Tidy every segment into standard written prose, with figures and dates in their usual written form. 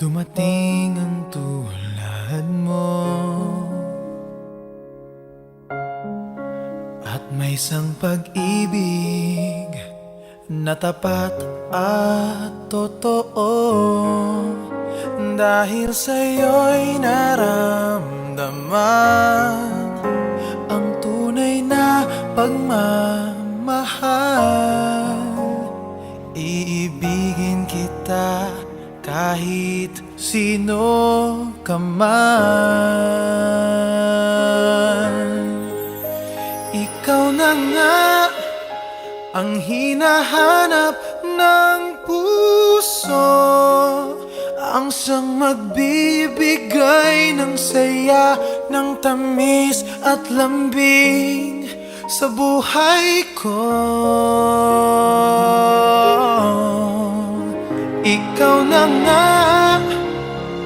Dumating ang tulad mo, at may isang pag-ibig na tapat at totoo. Dahil sa'yo'y naramdaman ang tunay na pagmamahal. Iibigin kita kahit sino ka man. Ikaw na nga ang hinahanap ng puso, ang siyang magbibigay ng saya, ng tamis at lambing sa buhay ko. Ikaw na nga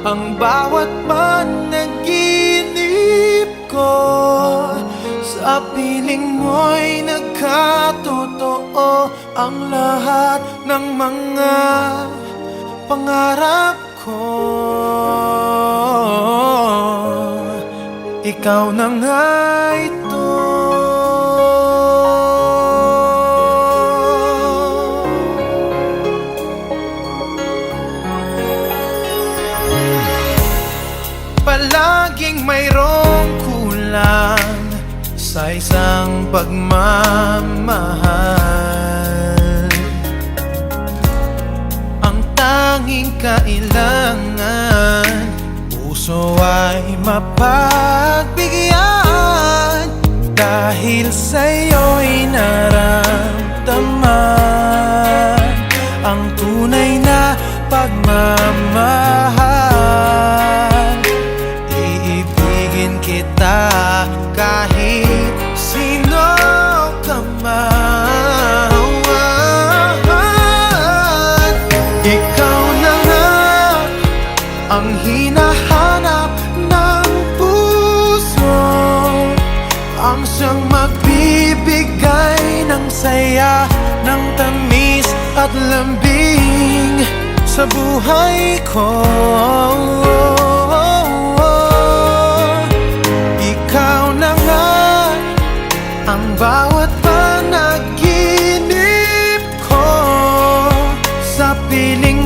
ang bawat panaginip ko, sa piling mo'y nagkatotoo ang lahat ng mga pangarap ko. Ikaw na nga ito. Palaging mayroong kulang sa isang pagmamahal. Ang tanging kailangan, puso ay mapagbigyan. Dahil sa'yo'y naramdaman ang tunay na pagmamahal. Iibigin kita kahit sino ka man. Ikaw na nga ang hinahanap ng puso, ang siyang magbibigay ng saya, ng tamis at lambing sa buhay ko. Ikaw na nga ang bawat panaginip ko, sa piling